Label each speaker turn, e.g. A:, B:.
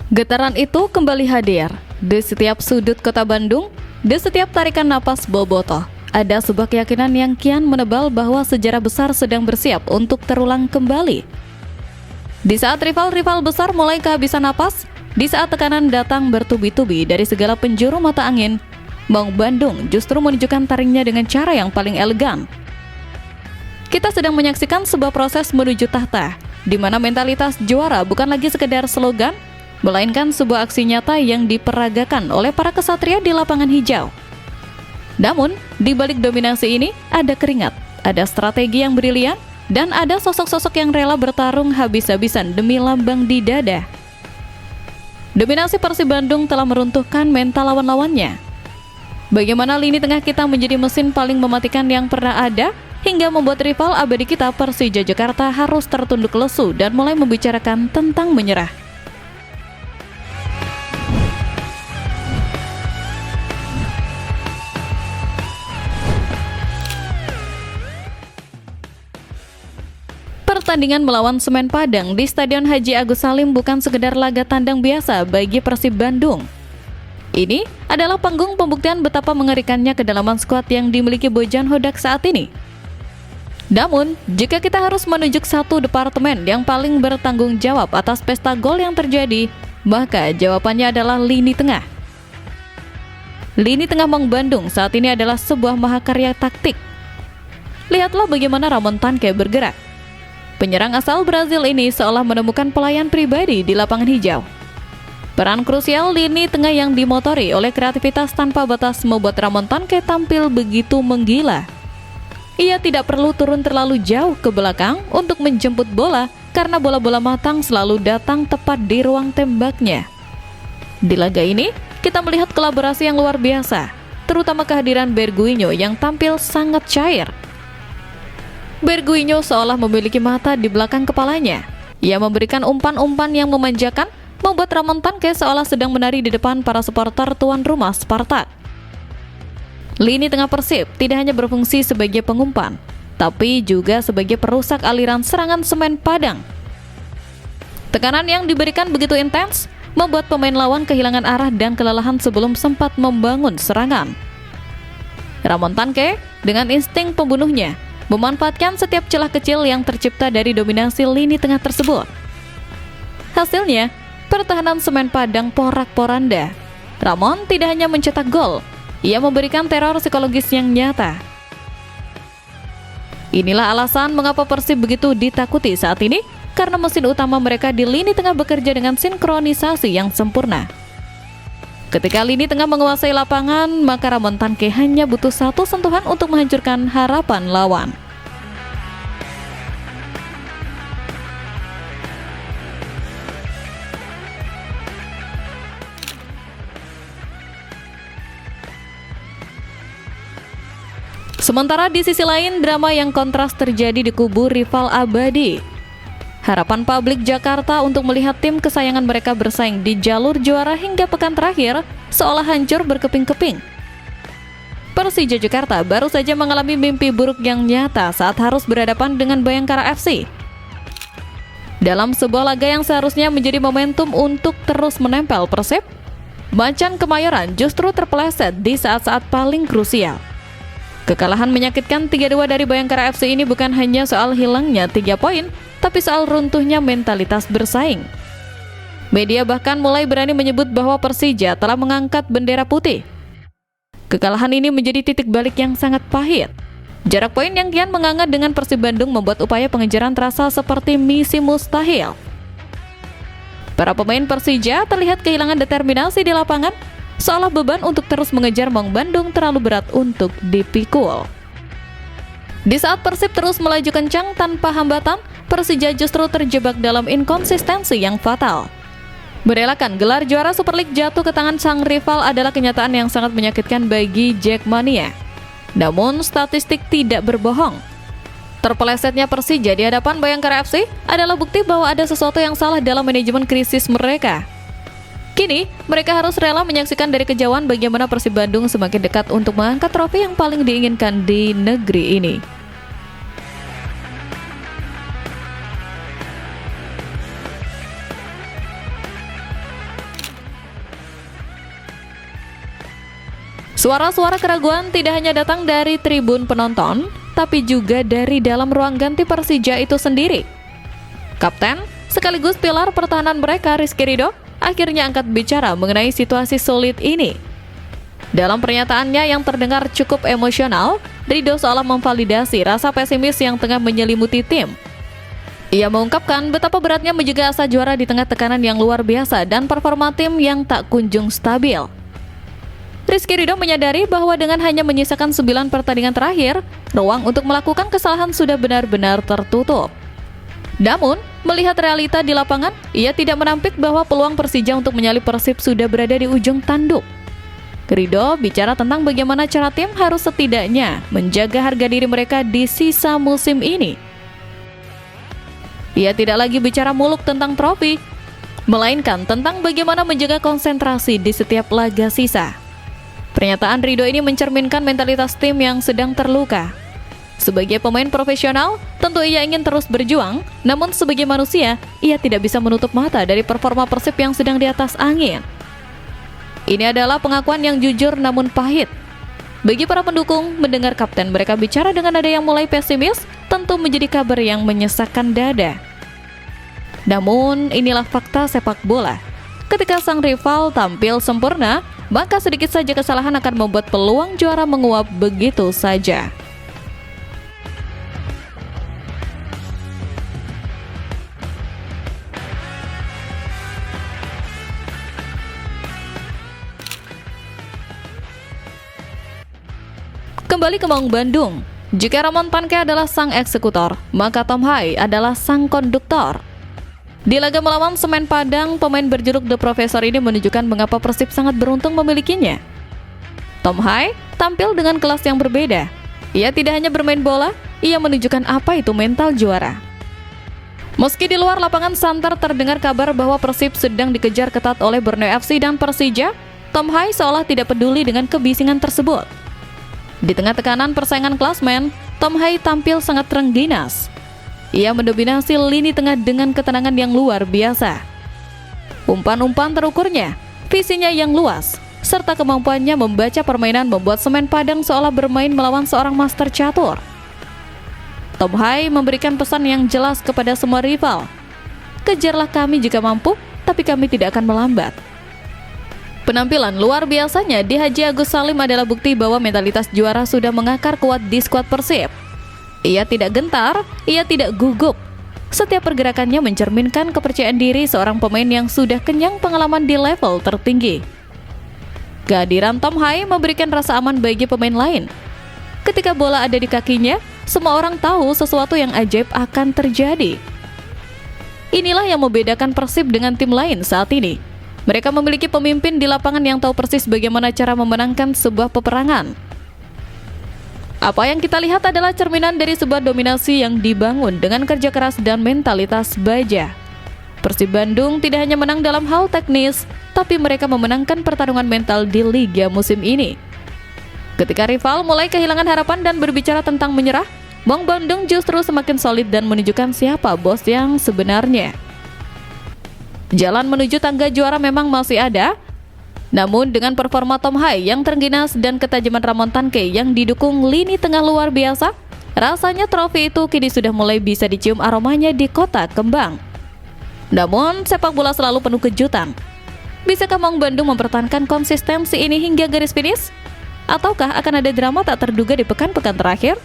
A: Getaran itu kembali hadir di setiap sudut kota Bandung, di setiap tarikan napas Bobotoh. Ada sebuah keyakinan yang kian menebal bahwa sejarah besar sedang bersiap untuk terulang kembali. Di saat rival-rival besar mulai kehabisan napas, di saat tekanan datang bertubi-tubi dari segala penjuru mata angin, Maung Bandung justru menunjukkan taringnya dengan cara yang paling elegan. Kita sedang menyaksikan sebuah proses menuju tahta, di mana mentalitas juara bukan lagi sekedar slogan, melainkan sebuah aksi nyata yang diperagakan oleh para kesatria di lapangan hijau. Namun, di balik dominasi ini ada keringat, ada strategi yang brilian, dan ada sosok-sosok yang rela bertarung habis-habisan demi lambang di dada. Dominasi Persib Bandung telah meruntuhkan mental lawan-lawannya. Bagaimana lini tengah kita menjadi mesin paling mematikan yang pernah ada, hingga membuat rival abadi kita Persija Jakarta harus tertunduk lesu dan mulai membicarakan tentang menyerah. Pertandingan melawan Semen Padang di Stadion Haji Agus Salim bukan sekedar laga tandang biasa bagi Persib Bandung. Ini adalah panggung pembuktian betapa mengerikannya kedalaman skuad yang dimiliki Bojan Hodak saat ini. Namun, jika kita harus menunjuk satu departemen yang paling bertanggung jawab atas pesta gol yang terjadi, maka jawabannya adalah lini tengah. Lini tengah Maung Bandung saat ini adalah sebuah mahakarya taktik. Lihatlah bagaimana Ramon Tanque bergerak. Penyerang asal Brazil ini seolah menemukan pelayan pribadi di lapangan hijau. Peran krusial lini tengah yang dimotori oleh kreativitas tanpa batas membuat Ramon Tanque tampil begitu menggila. Ia tidak perlu turun terlalu jauh ke belakang untuk menjemput bola karena bola-bola matang selalu datang tepat di ruang tembaknya. Di laga ini, kita melihat kolaborasi yang luar biasa, terutama kehadiran Berguinho yang tampil sangat cair. Berguinho seolah memiliki mata di belakang kepalanya. Ia memberikan umpan-umpan yang memanjakan, membuat Ramon Tanque seolah sedang menari di depan para supporter tuan rumah Spartak. Lini tengah Persib tidak hanya berfungsi sebagai pengumpan, tapi juga sebagai perusak aliran serangan Semen Padang. Tekanan yang diberikan begitu intens, membuat pemain lawan kehilangan arah dan kelelahan sebelum sempat membangun serangan. Ramon Tanque dengan insting pembunuhnya memanfaatkan setiap celah kecil yang tercipta dari dominasi lini tengah tersebut. Hasilnya, pertahanan Semen Padang porak-poranda. Ramon tidak hanya mencetak gol, ia memberikan teror psikologis yang nyata. Inilah alasan mengapa Persib begitu ditakuti saat ini, karena mesin utama mereka di lini tengah bekerja dengan sinkronisasi yang sempurna. Ketika lini tengah menguasai lapangan, maka Ramon Tanque hanya butuh satu sentuhan untuk menghancurkan harapan lawan. Sementara di sisi lain, drama yang kontras terjadi di kubu rival abadi. Harapan publik Jakarta untuk melihat tim kesayangan mereka bersaing di jalur juara hingga pekan terakhir seolah hancur berkeping-keping. Persija Jakarta baru saja mengalami mimpi buruk yang nyata saat harus berhadapan dengan Bayangkara FC. Dalam sebuah laga yang seharusnya menjadi momentum untuk terus menempel Persib, Macan Kemayoran justru terpeleset di saat-saat paling krusial. Kekalahan menyakitkan 3-2 dari Bayangkara FC ini bukan hanya soal hilangnya 3 poin, tapi soal runtuhnya mentalitas bersaing. Media bahkan mulai berani menyebut bahwa Persija telah mengangkat bendera putih. Kekalahan ini menjadi titik balik yang sangat pahit. Jarak poin yang kian menganga dengan Persib Bandung membuat upaya pengejaran terasa seperti misi mustahil. Para pemain Persija terlihat kehilangan determinasi di lapangan, seolah beban untuk terus mengejar Maung Bandung terlalu berat untuk dipikul. Di saat Persib terus melaju kencang tanpa hambatan, Persija justru terjebak dalam inkonsistensi yang fatal. Merelakan gelar juara Super League jatuh ke tangan sang rival adalah kenyataan yang sangat menyakitkan bagi Jackmania. Namun, statistik tidak berbohong. Terpelesetnya Persija di hadapan Bayangkara FC adalah bukti bahwa ada sesuatu yang salah dalam manajemen krisis mereka. Kini, mereka harus rela menyaksikan dari kejauhan bagaimana Persib Bandung semakin dekat untuk mengangkat trofi yang paling diinginkan di negeri ini. Suara-suara keraguan tidak hanya datang dari tribun penonton, tapi juga dari dalam ruang ganti Persija itu sendiri. Kapten, sekaligus pilar pertahanan mereka, Rizky Ridho, akhirnya angkat bicara mengenai situasi sulit ini. Dalam pernyataannya yang terdengar cukup emosional, Ridho seolah memvalidasi rasa pesimis yang tengah menyelimuti tim. Ia mengungkapkan betapa beratnya menjaga asa juara di tengah tekanan yang luar biasa dan performa tim yang tak kunjung stabil. Rizky Ridho menyadari bahwa dengan hanya menyisakan 9 pertandingan terakhir, ruang untuk melakukan kesalahan sudah benar-benar tertutup. Namun, melihat realita di lapangan, ia tidak menampik bahwa peluang Persija untuk menyalip Persib sudah berada di ujung tanduk. Ridho bicara tentang bagaimana cara tim harus setidaknya menjaga harga diri mereka di sisa musim ini. Ia tidak lagi bicara muluk tentang trofi, melainkan tentang bagaimana menjaga konsentrasi di setiap laga sisa. Pernyataan Ridho ini mencerminkan mentalitas tim yang sedang terluka. Sebagai pemain profesional, tentu ia ingin terus berjuang, namun sebagai manusia, ia tidak bisa menutup mata dari performa Persib yang sedang di atas angin. Ini adalah pengakuan yang jujur namun pahit. Bagi para pendukung, mendengar kapten mereka bicara dengan nada yang mulai pesimis, tentu menjadi kabar yang menyesakkan dada. Namun, inilah fakta sepak bola. Ketika sang rival tampil sempurna, maka sedikit saja kesalahan akan membuat peluang juara menguap begitu saja. Kembali ke Maung Bandung. Jika Ramon Panke adalah sang eksekutor, maka Tom Hai adalah sang konduktor. Di laga melawan Semen Padang, pemain berjuluk The Professor ini menunjukkan mengapa Persib sangat beruntung memilikinya. Tom Hai tampil dengan kelas yang berbeda. Ia tidak hanya bermain bola, ia menunjukkan apa itu mental juara. Meski di luar lapangan santer terdengar kabar bahwa Persib sedang dikejar ketat oleh Borneo FC dan Persija, Tom Hai seolah tidak peduli dengan kebisingan tersebut. Di tengah tekanan persaingan klasmen, Tom Hai tampil sangat rengginas. Ia mendominasi lini tengah dengan ketenangan yang luar biasa. Umpan-umpan terukurnya, visinya yang luas, serta kemampuannya membaca permainan membuat Semen Padang seolah bermain melawan seorang master catur. Tom Hai memberikan pesan yang jelas kepada semua rival. Kejarlah kami jika mampu, tapi kami tidak akan melambat. Penampilan luar biasanya di Haji Agus Salim adalah bukti bahwa mentalitas juara sudah mengakar kuat di skuad Persib. Ia tidak gentar, ia tidak gugup. Setiap pergerakannya mencerminkan kepercayaan diri seorang pemain yang sudah kenyang pengalaman di level tertinggi. Kehadiran Tom Hai memberikan rasa aman bagi pemain lain. Ketika bola ada di kakinya, semua orang tahu sesuatu yang ajaib akan terjadi. Inilah yang membedakan Persib dengan tim lain saat ini. Mereka memiliki pemimpin di lapangan yang tahu persis bagaimana cara memenangkan sebuah peperangan. Apa yang kita lihat adalah cerminan dari sebuah dominasi yang dibangun dengan kerja keras dan mentalitas baja. Persib Bandung tidak hanya menang dalam hal teknis, tapi mereka memenangkan pertarungan mental di Liga musim ini. Ketika rival mulai kehilangan harapan dan berbicara tentang menyerah, Maung Bandung justru semakin solid dan menunjukkan siapa bos yang sebenarnya. Jalan menuju tangga juara memang masih ada, namun dengan performa Tom Hai yang terengginas dan ketajaman Ramon Panke yang didukung lini tengah luar biasa, rasanya trofi itu kini sudah mulai bisa dicium aromanya di Kota Kembang. Namun, sepak bola selalu penuh kejutan. Bisakah Maung Bandung mempertahankan konsistensi ini hingga garis finish? Ataukah akan ada drama tak terduga di pekan-pekan terakhir?